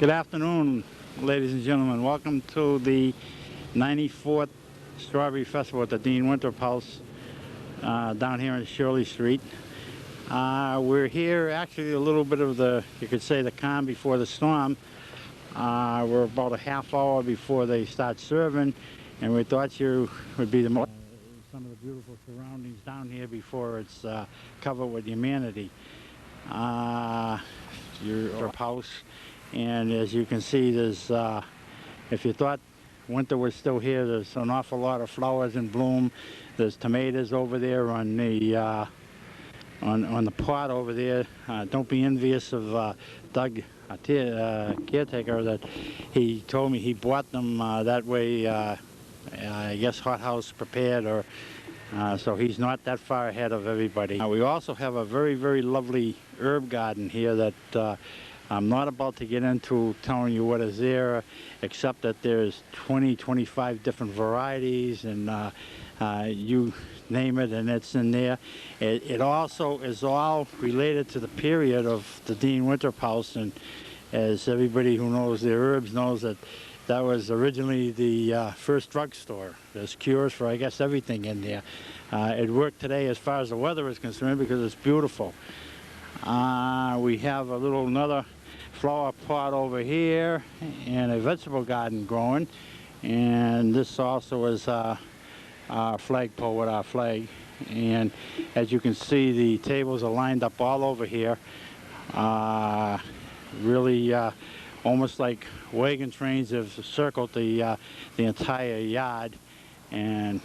Good afternoon, ladies and gentlemen. Welcome to the 94th Strawberry Festival at the Dean Winthrop House down here on Shirley Street. We're here actually a little bit of the, you could say, the calm before the storm. We're about a half hour before they start serving, and we thought you would be some of the beautiful surroundings down here before it's covered with humanity. Your house, and as you can see, there's if you thought winter was still here, there's an awful lot of flowers in bloom. There's tomatoes over there on the pot over there. Don't be envious of Doug, caretaker, that he told me he bought them that way. I guess hothouse prepared, or so he's not that far ahead of everybody. We also have a very, very lovely herb garden here that I'm not about to get into telling you what is there, except that there's 25 different varieties, and you name it and it's in there. It also is all related to the period of the Dean Winthrop House, and as everybody who knows their herbs knows, that was originally the first drugstore. There's cures for, I guess, everything in there. It worked today as far as the weather is concerned because it's beautiful. We have another flower pot over here and a vegetable garden growing, and this also is our flagpole with our flag. And as you can see, the tables are lined up all over here, really almost like wagon trains have circled the entire yard, and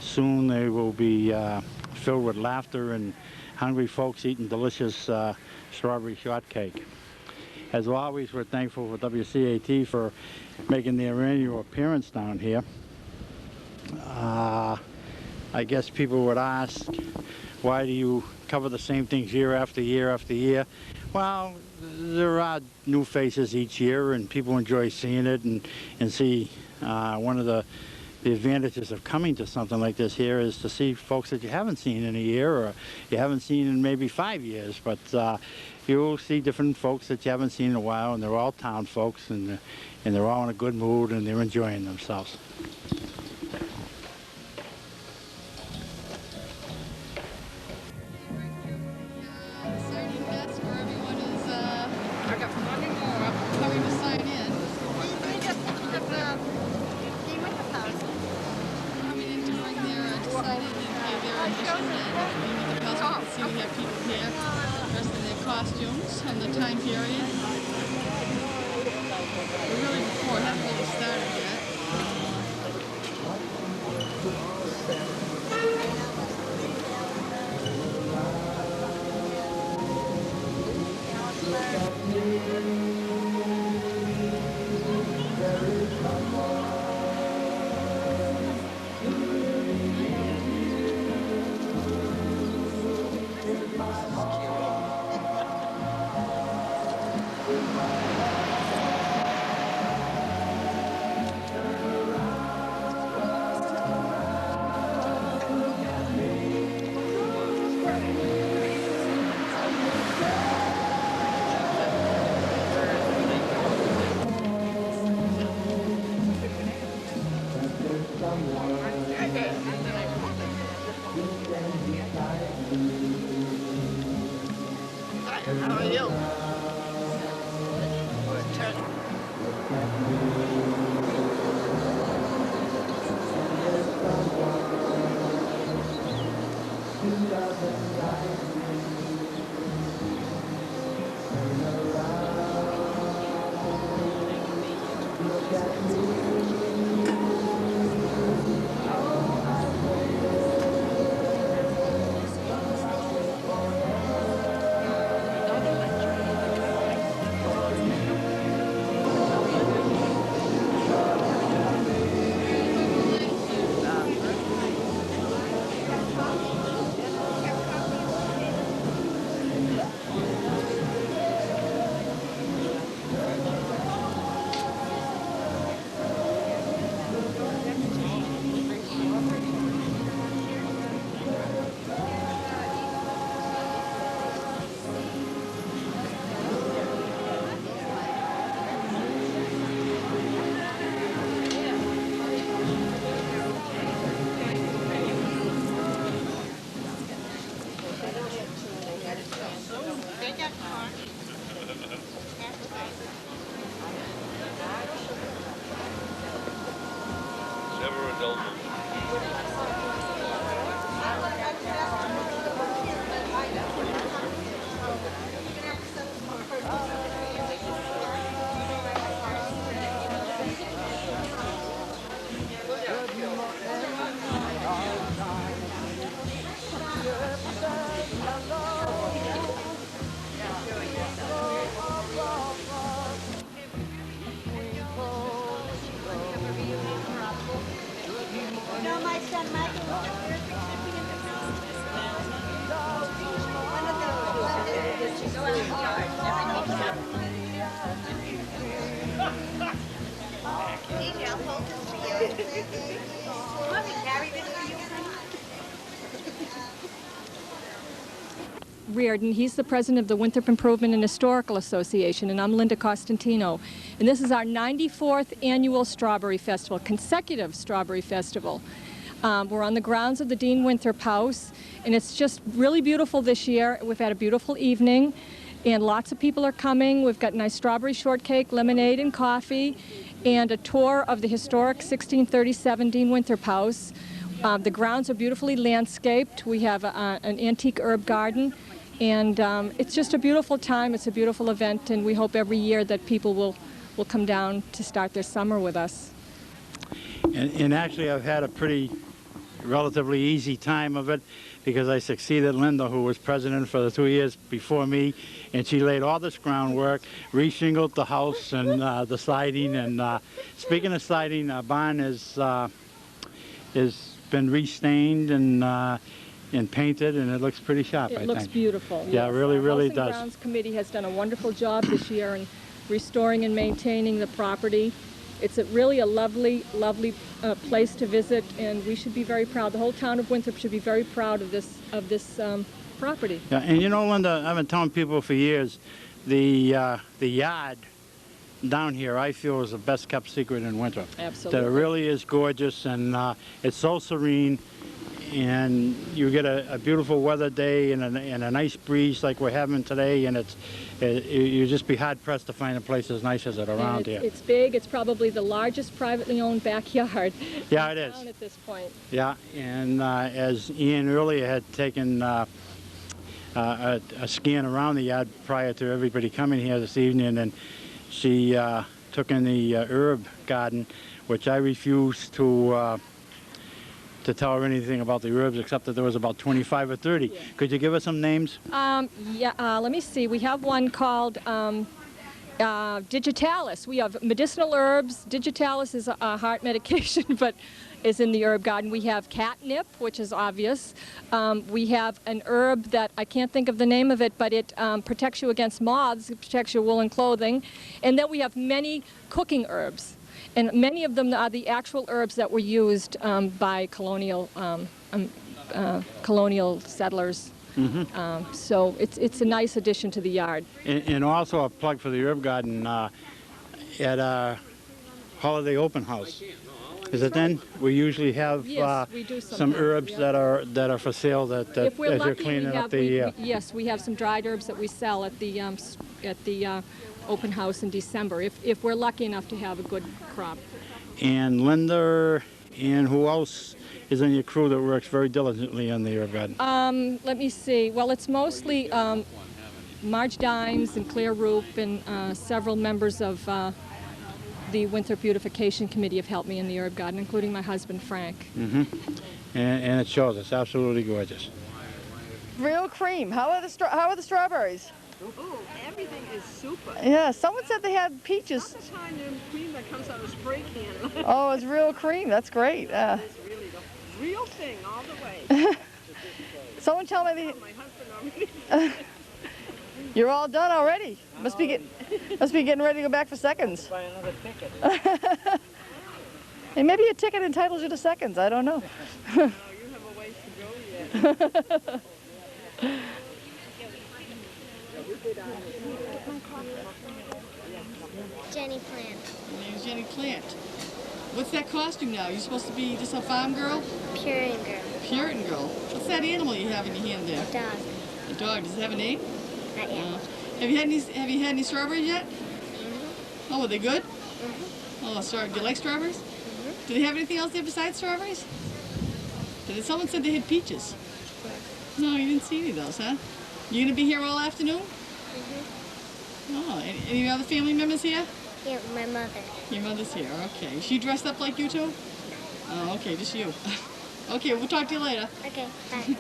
soon they will be filled with laughter and hungry folks eating delicious strawberry shortcake. As always, we're thankful for WCAT for making their annual appearance down here. I guess people would ask, why do you cover the same things year after year after year? Well, there are new faces each year, and people enjoy seeing it and see. One of the advantages of coming to something like this here is to see folks that you haven't seen in a year, or you haven't seen in maybe 5 years, but you'll see different folks that you haven't seen in a while, and they're all town folks, and they're all in a good mood, and they're enjoying themselves. Costumes and the time period. We're really before, it hasn't really started yet. How are you? Reardon. He's the president of the Winthrop Improvement and Historical Association, and I'm Linda Costantino. And this is our 94th annual Strawberry Festival, consecutive Strawberry Festival. We're on the grounds of the Dean Winthrop House, and it's just really beautiful this year. We've had a beautiful evening, and lots of people are coming. We've got nice strawberry shortcake, lemonade, and coffee, and a tour of the historic 1637 Dean Winthrop House. The grounds are beautifully landscaped. We have an antique herb garden, and it's just a beautiful time. It's a beautiful event, and we hope every year that people will come down to start their summer with us. And actually, I've had a pretty relatively easy time of it because I succeeded Linda, who was president for the 2 years before me, and she laid all this groundwork, re-shingled the house and the siding. And speaking of siding, our barn is been restained and painted, and it looks pretty sharp. I think. It looks beautiful. Yeah, yes. it really, really does. does. The Grounds Committee has done a wonderful job this year in restoring and maintaining the property. It's really a lovely, lovely place to visit, and we should be very proud. The whole town of Winthrop should be very proud of this property. Yeah, and you know, Linda, I've been telling people for years, the yard down here, I feel, is the best kept secret in Winthrop. Absolutely. That it really is gorgeous, and it's so serene, and you get a beautiful weather day and a nice breeze like we're having today, and you'd just be hard pressed to find a place as nice as it around here. It's big. It's probably the largest privately owned backyard. Yeah, it is. At this point. Yeah, and as Ian earlier had taken a scan around the yard prior to everybody coming here this evening, and she took in the herb garden, which I refused to tell her anything about the herbs except that there was about 25 or 30. Yeah. Could you give us some names? Let me see. We have one called Digitalis. We have medicinal herbs. Digitalis is a heart medication, but is in the herb garden. We have catnip, which is obvious. We have an herb that I can't think of the name of it, but it protects you against moths. It protects your woolen clothing. And then we have many cooking herbs. And many of them are the actual herbs that were used by colonial settlers. Mm-hmm. So it's a nice addition to the yard. And also a plug for the herb garden at our holiday open house. Is it then? We usually have some herbs that are for sale that if we're as lucky, you're cleaning up the. Yes, we have some dried herbs that we sell at the open house in December, if we're lucky enough to have a good crop. And Linda, and who else is in your crew that works very diligently on the herb garden? Let me see. Well, it's mostly Marge Dimes and Claire Roop and several members of the Winthrop Beautification Committee have helped me in the herb garden, including my husband, Frank. Mm-hmm. And it shows. It's absolutely gorgeous. Real cream. How are the strawberries? Oh, everything is super. Yeah, someone said they had peaches. Not the kind of cream that comes out of a spray can. Oh, it's real cream. That's great. It's really the real thing all the way. Someone tell me My husband already. you're all done already. Must be getting ready to go back for seconds. Buy another ticket. Hey, maybe a ticket entitles you to seconds. I don't know. No, you have a ways to go yet. Jenny Plant. My name's Jenny Plant. What's that costume now? You're supposed to be just a farm girl? Puritan girl. Puritan girl. What's that animal you have in your hand there? Dog. A dog. Does it have a name? Not yet. Have you had any strawberries yet? Mm-hmm. Oh, were they good? Mm-hmm. Oh, sorry. Do you like strawberries? Mm-hmm. Do they have anything else there besides strawberries? Someone said they had peaches. No, you didn't see any of those, huh? You gonna be here all afternoon? Mm-hmm. Oh, any other family members here? Yeah, my mother. Your mother's here, okay. Is she dressed up like you too? Oh, okay, just you. Okay, we'll talk to you later. Okay, bye.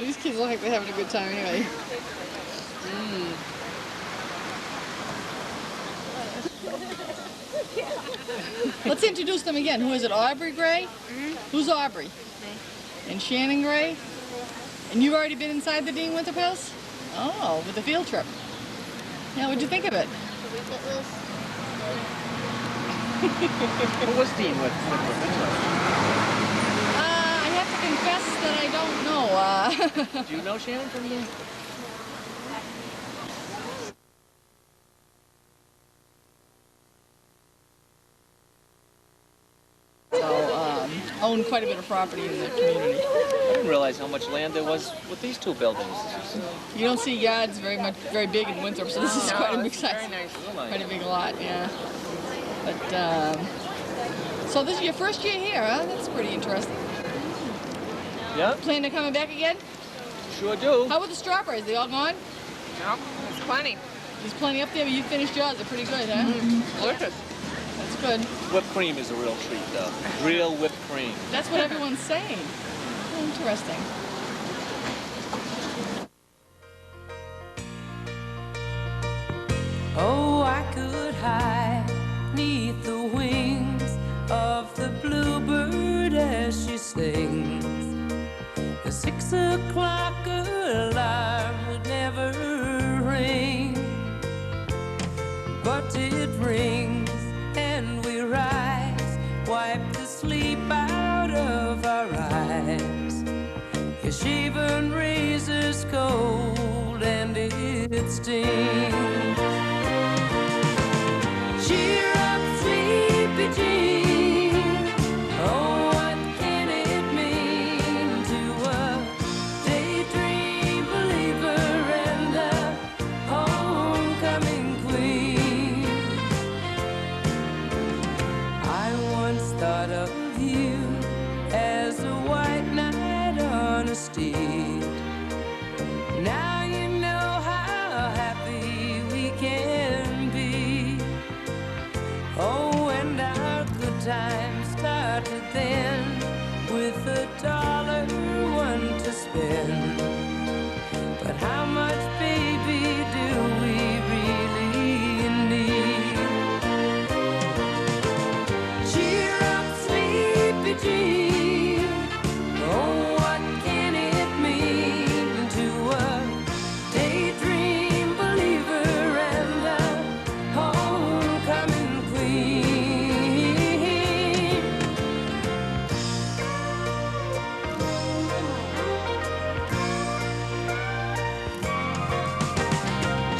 These kids look like they're having a good time anyway. Let's introduce them again. Who is it? Aubrey Gray? Mm-hmm. Who's Aubrey? Me. And Shannon Gray? And you've already been inside the Dean Winthrop house? Oh, with the field trip. Yeah, what'd you think of it? It was Who was Dean with Winthrop? I have to confess that I don't know. Do you know Shannon from there? Owned quite a bit of property in the community. I didn't realize how much land there was with these two buildings. You don't see yards very big in Winthrop, so this is quite a big size. Very nice. Quite a big lot, yeah. But, so this is your first year here, huh? That's pretty interesting. Yeah, Plan on coming back again? sure do. How about the strawberries? They all gone? No, there's plenty. There's plenty up there, but you finished yours. They're pretty good, huh? Delicious. That's good. Whipped cream is a real treat, though. Real whipped cream. That's what everyone's saying. Interesting. Oh, I could hide neath the wings of the bluebird as she sings. The 6 o'clock alarm would never ring, but it rings and we rise, wipe the sleep out of our eyes. Your shaven razor's cold and it stings. Cheer up, sleepy Jean. Oh, what can it mean to a daydream believer and a homecoming queen? I once thought of you as a white knight on a steed. Now you know how happy we can be. Oh, and our good times started then with $1 to spend. But how much, baby, do we really need? Cheer up, sleepy Jean. Oh, what can it mean to a daydream believer and a homecoming queen?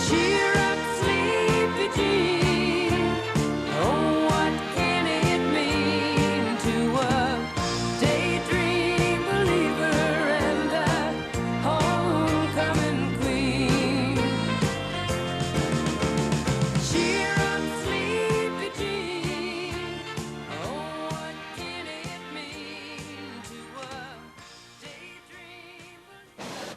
Cheer up, sleepy Jean. Oh, what can it mean to a daydream believer and a homecoming queen? Cheer up, sleepy Jean. Oh, what can it mean to a daydream believer?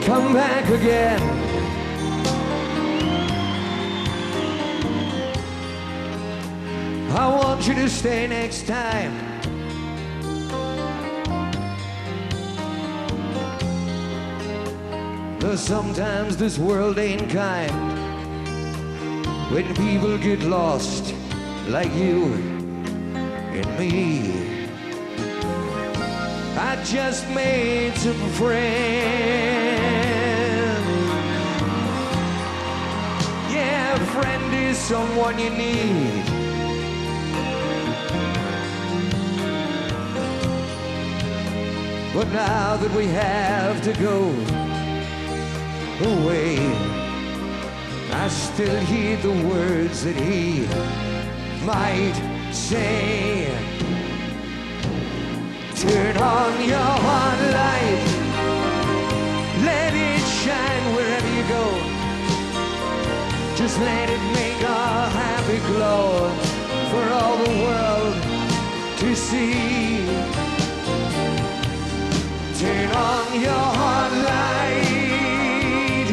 Come back again. I want you to stay next time. Though sometimes this world ain't kind. When people get lost like you and me. I just made some friends. Yeah, a friend is someone you need. But now that we have to go away, I still hear the words that he might say. Turn on your heart light, let it shine wherever you go. Just let it make a happy glow for all the world to see. Turn on your heart light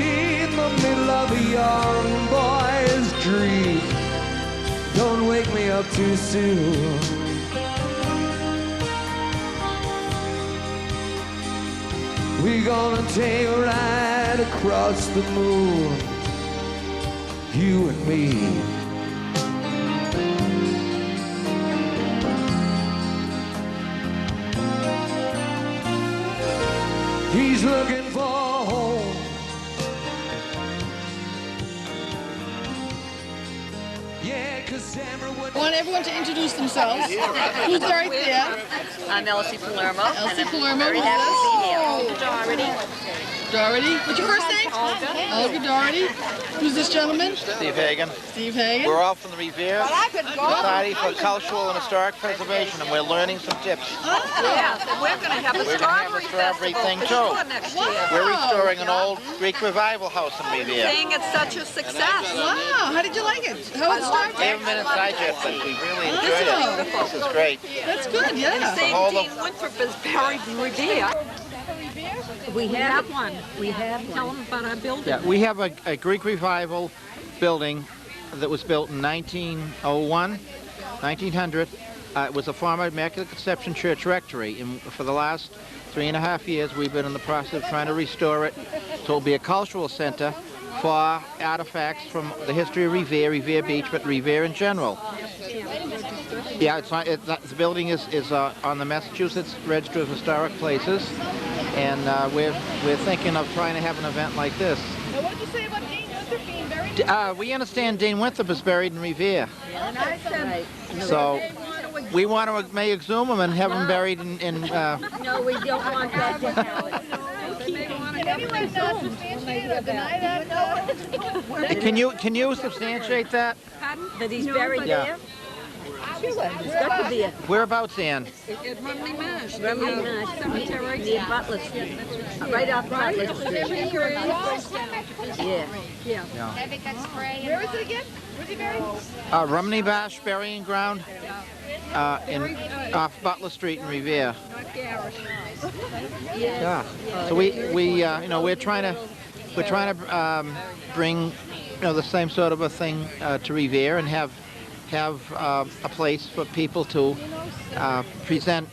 in the middle of a young boy's dream. Don't wake me up too soon. We're gonna take a ride across the moon, you and me. He's looking for a home. Yeah, 'cause Tamara would. I want everyone to introduce themselves. Who's right there? I'm Elsie Palermo. Elsie and I'm Palermo. Very Who's happy this? to be here. Olga Doherty. Doherty. What's your first name? Olga. Olga Doherty. Who's this gentleman? Steve Hagan. Steve Hagan. We're all from the Revere Society for Cultural and Historic Preservation, and we're learning some tips. Yes, and we're going to have a We're gonna have a strawberry thing too. next year. We're restoring an old Greek revival house in Revere. Seeing it's such a success. Wow. How did you like it? How was We it? haven't been inside yet, but we really enjoyed it. This is great. That's good. Yeah. Seeing whole Dean Winthrop is buried in Revere. We have one. We have one. Tell them about our building. Yeah, we have a Greek revival building that was built in 1901, 1900. It was a former Immaculate Conception Church rectory, and for the last 3.5 years we've been in the process of trying to restore it so it'll be a cultural center for artifacts from the history of Revere, Revere Beach, but Revere in general. Yeah, the building is on the Massachusetts Register of Historic Places, and we're thinking of trying to have an event like this. Now, what did you say about Dean Winthrop being buried? We understand Dean Winthrop is buried in Revere, so we want to may exhume him and have him buried in No, we don't want that to happen. Can anyone substantiate or deny that? Can you substantiate that? That he's buried Yeah. there? Sure, he's got to be a Whereabouts, Ann? At Rumney Marsh. cemetery near Butler Street. Right off Butler Street. Yeah. Where is it again? Where's he buried? Rumney Bash Burying Ground off Butler Street in Revere. Yeah. So we're trying to bring the same sort of a thing to Revere and have a place for people to present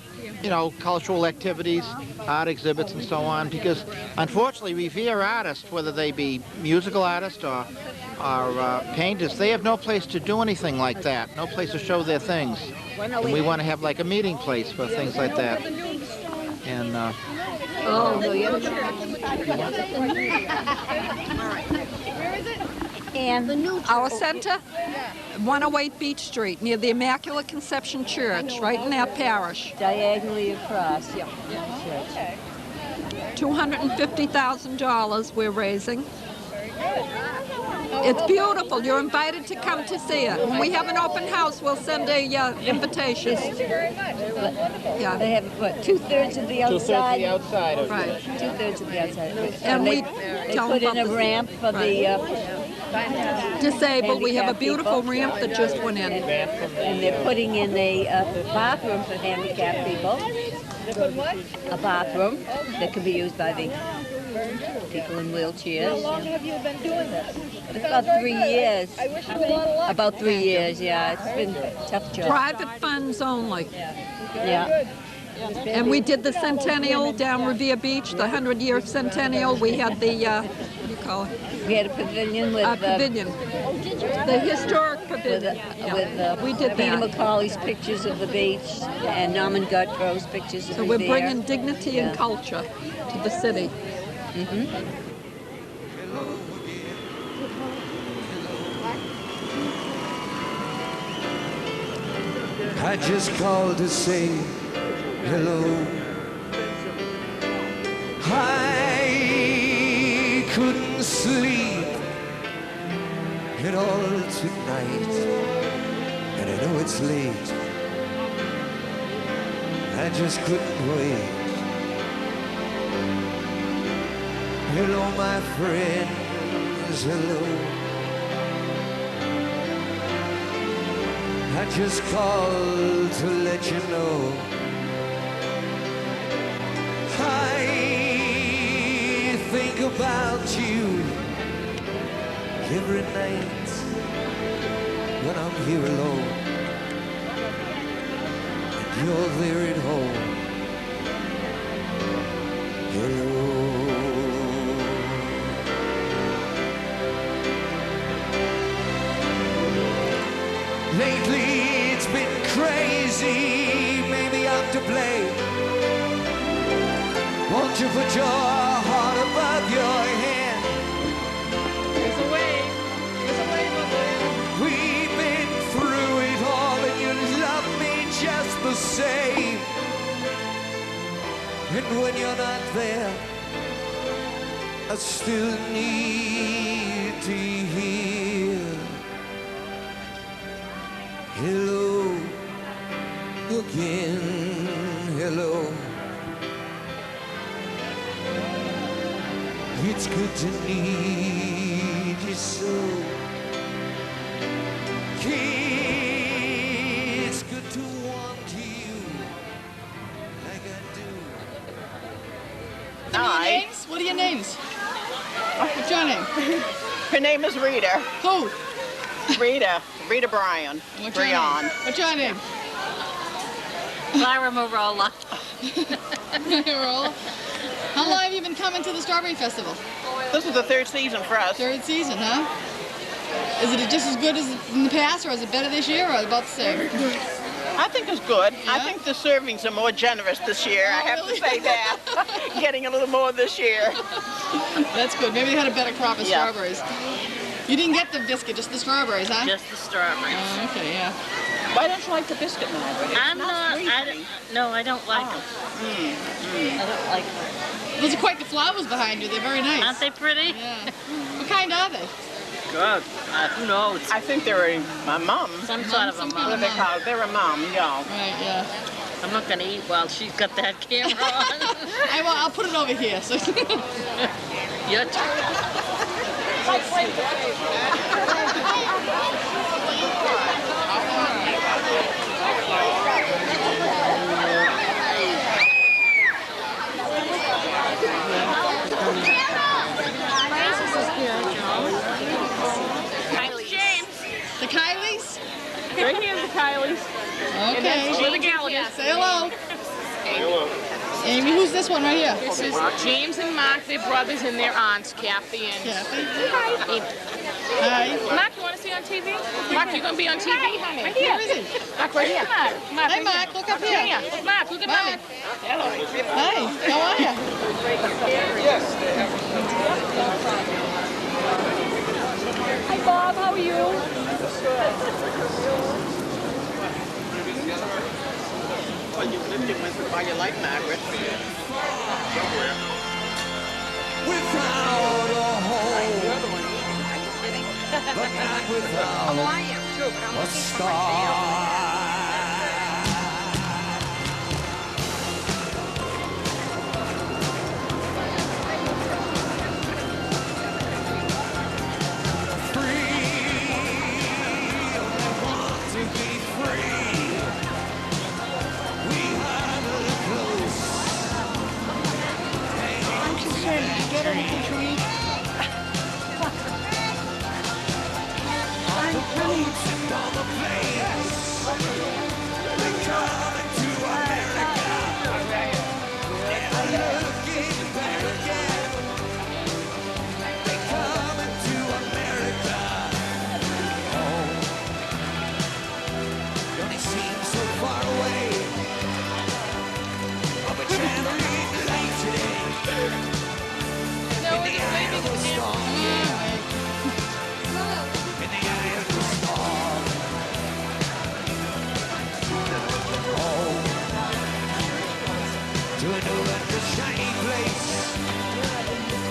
cultural activities, art exhibits and so on, because unfortunately Revere artists, whether they be musical artists or painters, they have no place to do anything like that, no place to show their things. And we want to have like a meeting place for things like that. And Oh, no, you're And our center, 108 Beach Street, near the Immaculate Conception Church, right in our parish. diagonally across. Yeah. $250,000 we're raising. It's beautiful. You're invited to come to see it. When we have an open house, we'll send a invitation. Yeah. They have, what, 2/3 of the outside? 2/3 of the outside of Right. 2/3 of the outside. And they, we they tell put them in a about the- ramp for Disabled. We have a handicapped beautiful people. ramp that just went in. and they're putting in a bathroom for handicapped people. A bathroom that can be used by the people in wheelchairs. How long have you been doing this? It's about 3 years. I wish you a lot of luck. About 3 years, yeah. It's been a tough job. Private funds only. Yeah. And we did the centennial down Revere Beach, the 100-year centennial. We had the, what do you call it? We had a pavilion with Pavilion. The historic with, pavilion. Yeah. We did Peter that. McCauley's pictures of the beach and Norman Guttrow's pictures of So Revere. we're bringing dignity Yeah. and culture to the city. I just called to say hello. I couldn't sleep at all tonight, and I know it's late. I just couldn't wait. Hello, my friends, hello. I just called to let you know I think about you every night when I'm here alone and you're there at home. Hello. Lately it's been crazy, maybe I'm to blame. Won't you put your heart above your head? There's a wave. There's a wave over there. We've been through it all and you love me just the same. And when you're not there, I still need to hear hello again, hello. It's good to need you so. It's good to want you like I do. What are your names? What are your names? What's your name? Her name is Rita. Who? Rita Bryan. What's your Brian. name? What's your name? Lyra Marola. Marola. How long have you been coming to the Strawberry Festival? This is the third season for us. Third season, huh? Is it just as good as in the past, or is it better this year, or about the same? I think it's good. Yeah? I think the servings are more generous this year. I have to say that. Getting a little more this year. That's good. Maybe they had a better crop of Yeah. strawberries. You didn't get the biscuit, just the strawberries, huh? Just the strawberries. Oh, okay, yeah. Why don't you like the biscuit, Margaret? It's I'm not, sweet. no, I don't like them. I don't like them. Those are quite the flowers behind you. They're very nice. Aren't they pretty? Yeah. What kind are they? Good. Who knows? I think they're a mum. Some sort of a Some mum. kind What are they called? They're a mum, yeah. Right, yeah. I'm not going to eat while she's got that camera on. I'll put it over here. So. Your turn. The Kylies? Right here, the Kylies. Okay. We're the Gallaghers. Say hello. Amy, who's this one right here? This is James and Mark, their brothers and their aunts, Kathy and... Kathy. Hi. Hi. Mark, you want to see on TV? Mark, you going to be on TV, honey? Right here. Where is he? Mark, right here. Mark, Hey, Mark, look up here. Mark, look at Mommy. Hello. Hi, how are you? Hi, Bob. How are you? Well, you lived in Winthrop all your life, Margaret. Without a home, but not without a star. Get anything to eat? To a new and a shiny place.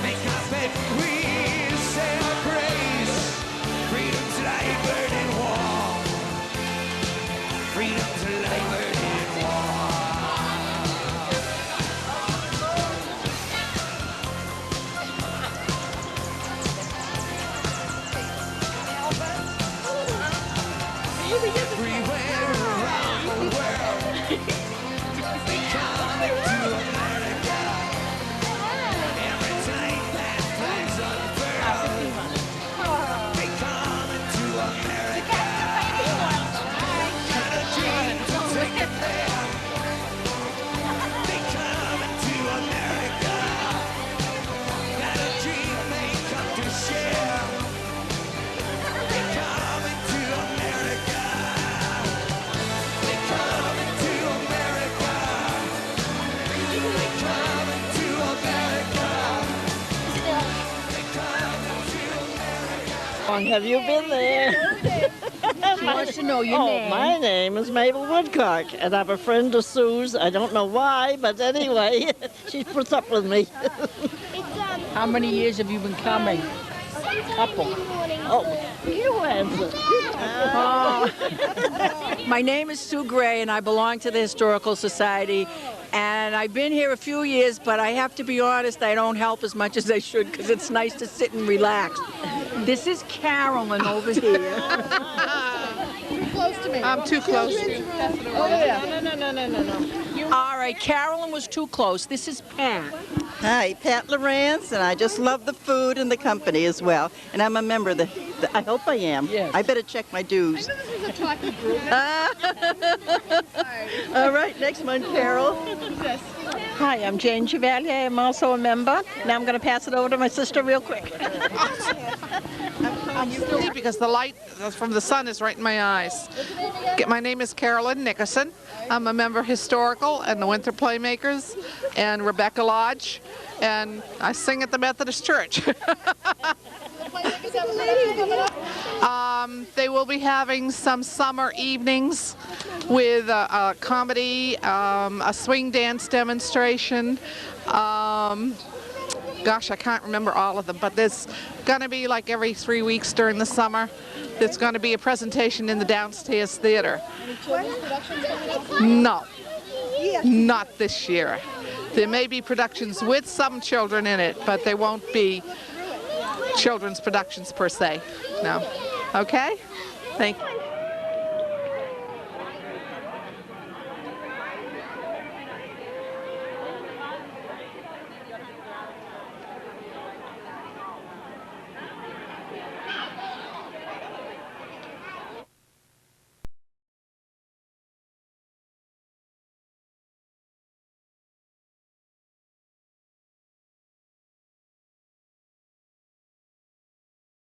Make our bed, we say our praise. Freedom's light burning warm. Freedom's light burning Everywhere around the world. They come to America. long have you been there? She wants to know your name. My name is Mabel Woodcock, and I have a friend of Sue's. I don't know why, but anyway, she puts up with me. How many years have you been coming? Couple. Oh, you answer. My name is Sue Gray, and I belong to the Historical Society. And I've been here a few years, but I have to be honest, I don't help as much as I should because it's nice to sit and relax. This is Carolyn over here. Too close to me. I'm too close. Oh, yeah. No. All right, Carolyn was too close. This is Pat. Hi, Pat Lawrence, and I just love the food and the company as well. And I'm a member of the I hope I am. Yes. I better check my dues. This is a talking group. All right, next one, Carol. Hi, I'm Jane Chevalier. I'm also a member. Now I'm going to pass it over to my sister real quick. Because the light from the sun is right in my eyes. My name is Carolyn Nickerson. I'm a member of Historical and the Winthrop Playmakers and Rebecca Lodge, and I sing at the Methodist Church. They will be having some summer evenings with a comedy, a swing dance demonstration. Gosh, I can't remember all of them, but there's going to be like every 3 weeks during the summer. There's going to be a presentation in the downstairs theater. No, not this year. There may be productions with some children in it, but they won't be children's productions per se. No. Okay? Thank you.